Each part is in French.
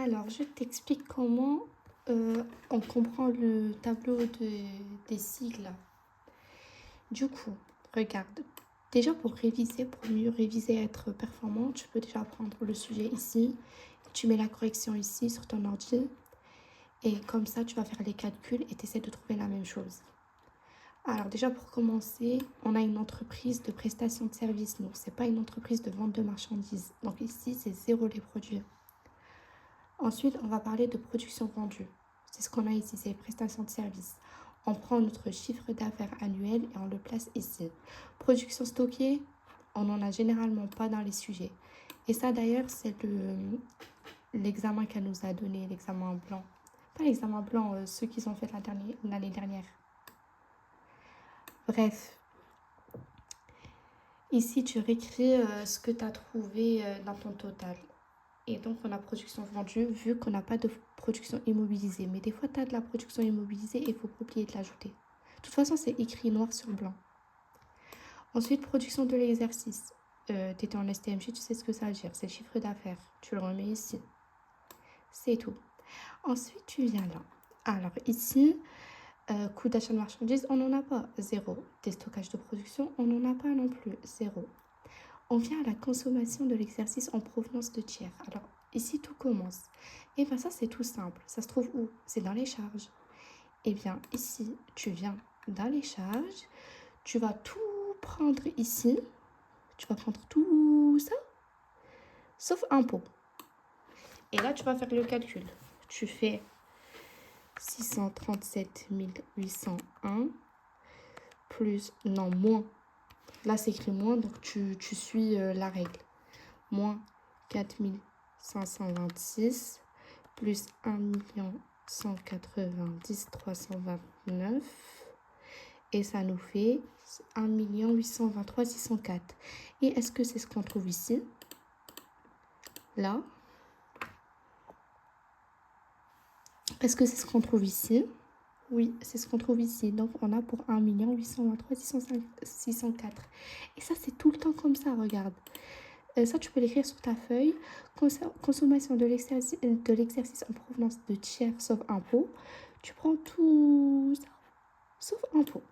Alors, je t'explique comment on comprend le tableau des sigles. Du coup, regarde. Déjà, pour réviser, pour mieux réviser et être performant, tu peux déjà prendre le sujet ici. Tu mets la correction ici sur ton ordi. Et comme ça, tu vas faire les calculs et tu essaies de trouver la même chose. Alors déjà, pour commencer, on a une entreprise de prestation de services. Nous, ce n'est pas une entreprise de vente de marchandises. Donc ici, c'est zéro les produits. Ensuite, on va parler de production vendue. C'est ce qu'on a ici, c'est les prestations de services. On prend notre chiffre d'affaires annuel et on le place ici. Production stockée, on n'en a généralement pas dans les sujets. Et ça d'ailleurs, c'est l'examen qu'elle nous a donné, l'examen blanc. Pas l'examen blanc, ceux qui ont fait l'année dernière. Bref, ici tu réécris ce que tu as trouvé dans ton total. Et donc, on a production vendue vu qu'on n'a pas de production immobilisée. Mais des fois, tu as de la production immobilisée et il faut pas oublier de l'ajouter. De toute façon, c'est écrit noir sur blanc. Ensuite, production de l'exercice. Tu étais en STMG, tu sais ce que ça veut dire. C'est le chiffre d'affaires. Tu le remets ici. C'est tout. Ensuite, tu viens là. Alors, ici, coût d'achat de marchandises, on n'en a pas. Zéro. Déstockage de production, on n'en a pas non plus. Zéro. On vient à la consommation de l'exercice en provenance de tiers. Alors, ici, tout commence. Et bien, ça, c'est tout simple. Ça se trouve où? C'est dans les charges. Et bien, ici, tu viens dans les charges. Tu vas tout prendre ici. Tu vas prendre tout ça, sauf impôt. Et là, tu vas faire le calcul. Tu fais 637 801 plus, non, moins. Là, c'est écrit moins, donc tu suis la règle. Moins 4526 plus 1 190 329 et ça nous fait 1 823 604. Et est-ce que c'est ce qu'on trouve ici? Là. Est-ce que c'est ce qu'on trouve ici? Oui, c'est ce qu'on trouve ici. Donc, on a pour 1 823 604. Et ça, c'est tout le temps comme ça, regarde. Ça, tu peux l'écrire sur ta feuille. Consommation de l'exercice en provenance de tiers sauf impôt. Tu prends tout ça, sauf impôt.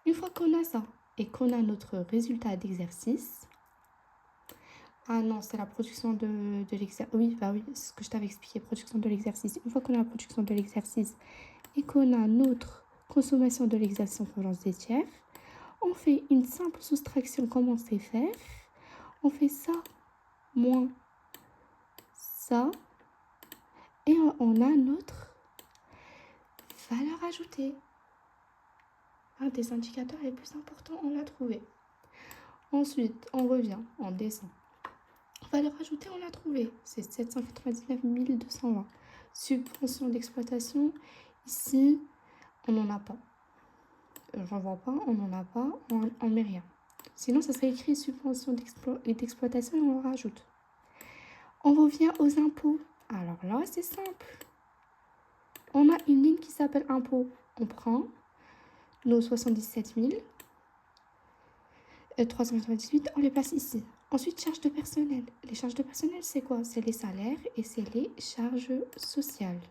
Une fois qu'on a ça et qu'on a notre résultat d'exercice, ah non, c'est la production de l'exercice. Oui, bah oui, c'est ce que je t'avais expliqué, production de l'exercice. Une fois qu'on a la production de l'exercice et qu'on a notre consommation de l'exercice en provenance des tiers, on fait une simple soustraction comme on sait faire. On fait ça moins ça et on a notre valeur ajoutée. Un des indicateurs les plus importants, on l'a trouvé. Ensuite, on revient, on descend. Valeur ajoutée, on l'a trouvé. C'est 799 220. Subvention d'exploitation, ici, on n'en a pas. J'en vois pas, on n'en a pas, on met rien. Sinon, ça serait écrit subvention d'exploitation et on rajoute. On revient aux impôts. Alors là, c'est simple. On a une ligne qui s'appelle impôts. On prend nos 77 398, on les place ici. Ensuite, charges de personnel. Les charges de personnel, c'est quoi? C'est les salaires et c'est les charges sociales.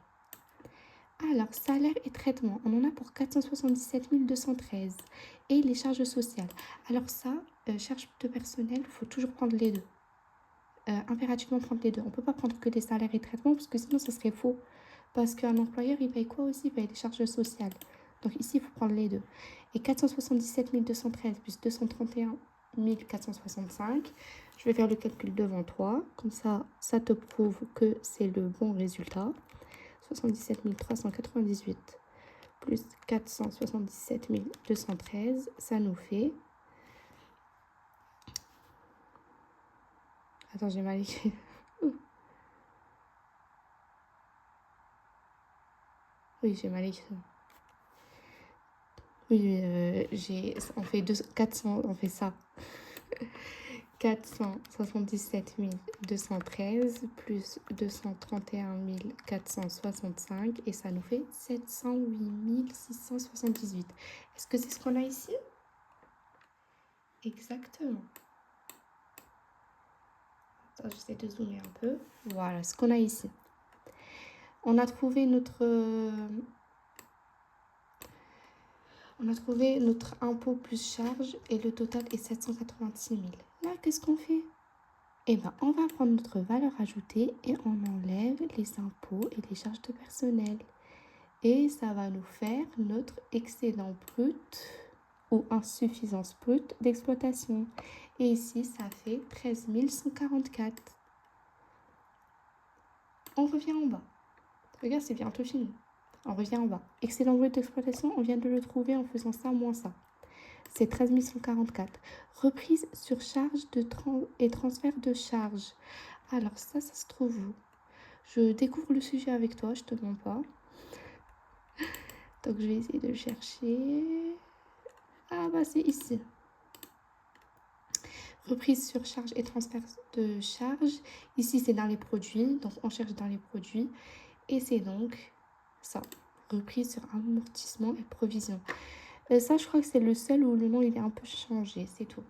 Alors, salaire et traitement, on en a pour 477 213. Et les charges sociales. Alors ça, charges de personnel, il faut toujours prendre les deux. Impérativement prendre les deux. On ne peut pas prendre que des salaires et traitements parce que sinon, ça serait faux. Parce qu'un employeur, il paye quoi aussi? Il paye les charges sociales. Donc ici, il faut prendre les deux. Et 477 213 plus 231 465. Je vais faire le calcul devant toi. Comme ça, ça te prouve que c'est le bon résultat. 77 398 plus 477 213, ça nous fait... Attends, j'ai mal écrit. Oui, j'ai mal écrit. Oui, on fait 400, on fait ça. 477 213 plus 231 465 et ça nous fait 708 678. Est-ce que c'est ce qu'on a ici? Exactement. J'essaie de zoomer un peu. Voilà ce qu'on a ici. On a trouvé notre impôt plus charge et le total est 786 000. Là, qu'est-ce qu'on fait? Eh bien, on va prendre notre valeur ajoutée et on enlève les impôts et les charges de personnel. Et ça va nous faire notre excédent brut ou insuffisance brute d'exploitation. Et ici, ça fait 13 144. On revient en bas. Regarde, c'est bientôt fini. On revient en bas. Excédent brut d'exploitation, on vient de le trouver en faisant ça moins ça. C'est 13 144. Reprise sur charge et transfert de charge. Alors ça se trouve où? Je découvre le sujet avec toi, je te mens pas. Donc je vais essayer de le chercher. Ah bah c'est ici. Reprise sur charge et transfert de charge. Ici c'est dans les produits, donc on cherche dans les produits. Et c'est donc ça. Reprise sur amortissement et provision. Ça je crois que c'est le seul où le nom il est un peu changé, c'est tout.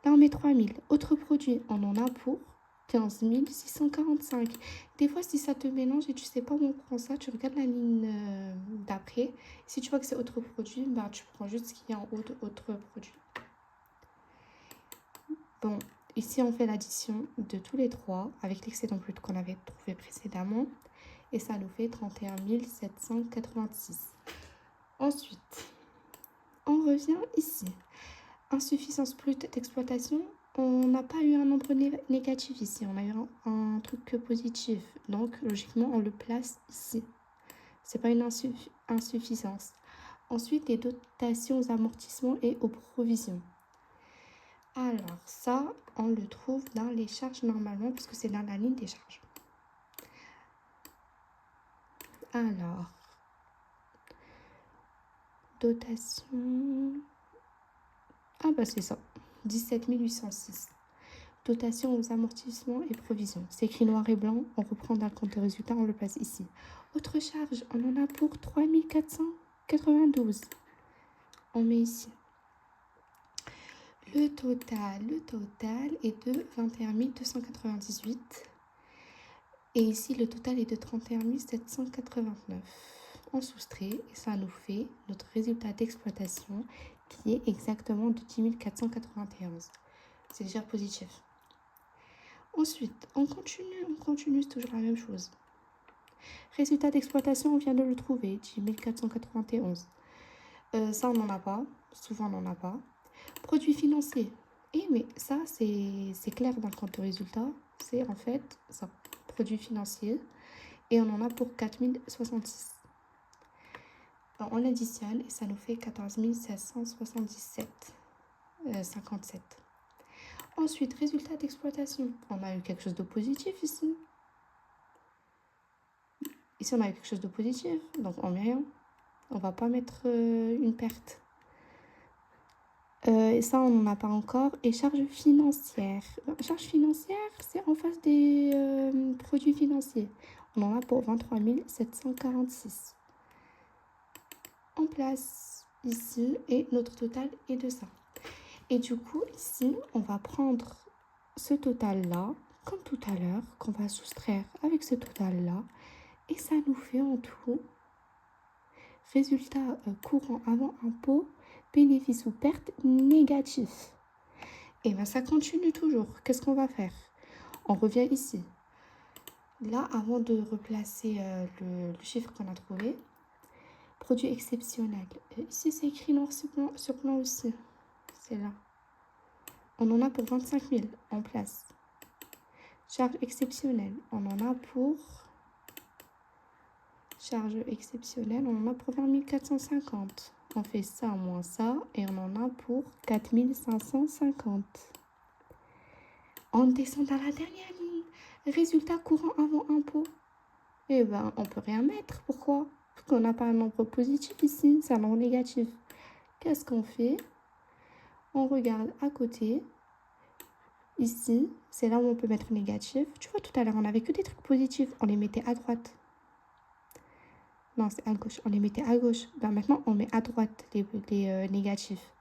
Là on met 3000. Autres produits, on en a pour 15 645. Des fois, si ça te mélange et tu sais pas où on prend ça, tu regardes la ligne d'après. Si tu vois que c'est autre produit, bah, tu prends juste ce qu'il y a en haut de autre produit. Bon, ici, on fait l'addition de tous les trois avec l'excédent brut qu'on avait trouvé précédemment. Et ça nous fait 31 786. Ensuite, on revient ici. Insuffisance brute d'exploitation. On n'a pas eu un nombre négatif ici, on a eu un truc positif. Donc, logiquement, on le place ici. C'est pas une insuffisance. Ensuite, les dotations aux amortissements et aux provisions. Alors, ça, on le trouve dans les charges normalement, parce que c'est dans la ligne des charges. Alors, dotation... Ah bah c'est ça, 17 806. Dotation aux amortissements et provisions. C'est écrit noir et blanc. On reprend dans le compte de résultat, on le place ici. Autre charge, on en a pour 3 492. On met ici. Le total est de 21 298. Et ici, le total est de 31 789. On soustrait et ça nous fait notre résultat d'exploitation qui est exactement de 10 491. C'est déjà positif. Ensuite, on continue, c'est toujours la même chose. Résultat d'exploitation, on vient de le trouver, 10 491. Ça, on n'en a pas. Souvent, on n'en a pas. Produits financiers. Mais ça, c'est clair dans le compte de résultat. C'est en fait ça. Produits financiers. Et on en a pour 4066. Alors, on additionne et ça nous fait 14 777. 57. Ensuite, résultat d'exploitation. On a eu quelque chose de positif ici. Ici, on a eu quelque chose de positif. Donc, on met rien. On va pas mettre une perte. Et ça, on n'en a pas encore. Et charge financière. Charge financière, c'est en face des produits financiers. On en a pour 23 746. En place ici. Et notre total est de ça. Et du coup, ici, on va prendre ce total-là, comme tout à l'heure, qu'on va soustraire avec ce total-là. Et ça nous fait en tout résultat courant avant impôt, bénéfice ou perte négatif. Et bien, ça continue toujours. Qu'est-ce qu'on va faire? On revient ici. Là, avant de replacer le chiffre qu'on a trouvé, produit exceptionnel. Ici, c'est écrit noir sur blanc aussi. C'est là. On en a pour 25 000 en place. Charge exceptionnelle, on en a pour... Charge exceptionnelle, on en a pour 20 450. On fait ça moins ça et on en a pour 4 550. On descend dans la dernière ligne. Résultat courant avant impôt. Eh ben, on peut rien mettre. Pourquoi? Parce qu'on n'a pas un nombre positif ici, c'est un nombre négatif. Qu'est-ce qu'on fait? On regarde à côté. Ici, c'est là où on peut mettre négatif. Tu vois, tout à l'heure, on n'avait que des trucs positifs. On les mettait à droite. Non, c'est à gauche. On les mettait à gauche. Ben, maintenant, on met à droite les négatifs.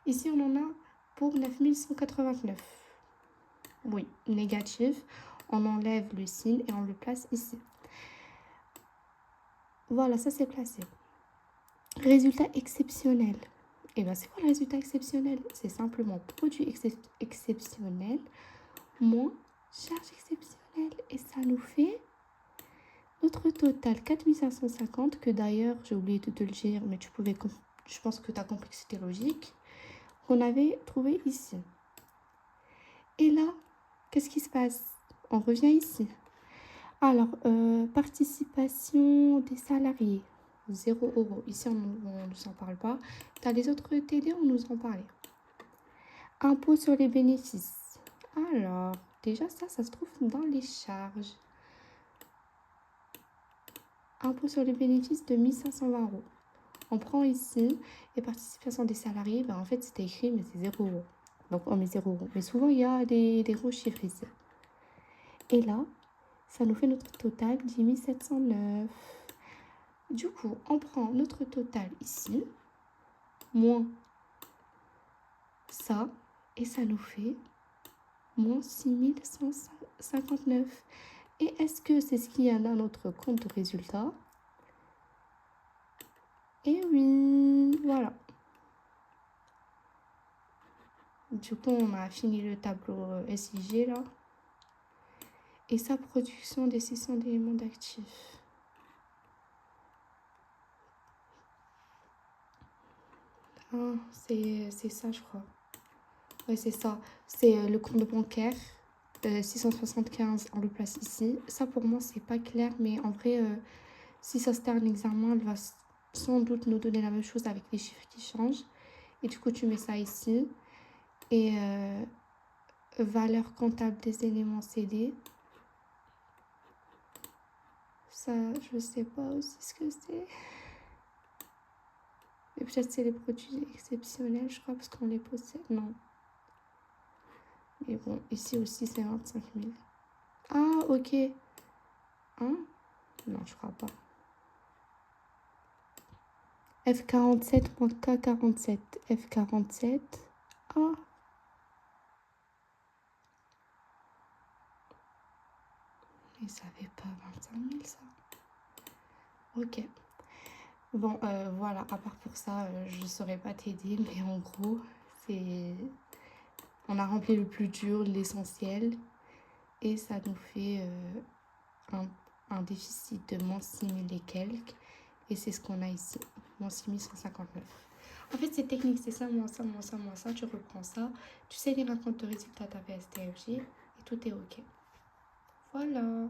Ici, on en a pour 9 189. Oui, négatif. On enlève le signe et on le place ici. Voilà, ça c'est placé. Résultat exceptionnel. Et bien, c'est quoi le résultat exceptionnel? C'est simplement produit exceptionnel moins charge exceptionnelle. Et ça nous fait notre total 4550, que d'ailleurs, j'ai oublié de te le dire, mais je pense que tu as compris que c'était logique, qu'on avait trouvé ici. Et là, qu'est-ce qui se passe? On revient ici. Alors, participation des salariés, 0 €. Ici, on ne nous en parle pas. Tu as les autres TD, on nous en parlait. Impôt sur les bénéfices. Alors, déjà, ça se trouve dans les charges. Impôt sur les bénéfices de 1520 €. On prend ici, et participation des salariés, ben en fait, c'était écrit, mais c'est 0 €. Donc, on met 0 €. Mais souvent, il y a des gros chiffres ici. Et là, ça nous fait notre total 10 709. Du coup, on prend notre total ici, moins ça, et ça nous fait moins 6159. Et est-ce que c'est ce qu'il y a dans notre compte de résultat? Et oui, voilà. Du coup, on a fini le tableau SIG là. Et sa production des 600 d'éléments d'actifs. Ah, c'est ça, je crois. Ouais, c'est ça. C'est le compte bancaire. 675, on le place ici. Ça, pour moi, c'est pas clair. Mais en vrai, si ça se termine un examen, elle va sans doute nous donner la même chose avec les chiffres qui changent. Et du coup, tu mets ça ici. Et valeur comptable des éléments cédés. Ça, je sais pas aussi ce que c'est. Et peut-être c'est les produits exceptionnels, je crois, parce qu'on les possède. Non. Mais bon, ici aussi, c'est 25 000. Ah, ok. Hein? Non, je crois pas. F47 moins K47. F47. Ah. Mais ça fait pas 25 000, ça. Ok. Bon, voilà. À part pour ça, je ne saurais pas t'aider. Mais en gros, c'est... On a rempli le plus dur, l'essentiel. Et ça nous fait un déficit de moins 6 000 et quelques. Et c'est ce qu'on a ici, moins 6 159. En fait, c'est technique, c'est ça, moins ça, moins ça, moins ça. Tu reprends ça. Tu sais les racontes de résultats, ta PSTFG et tout est OK. Voilà.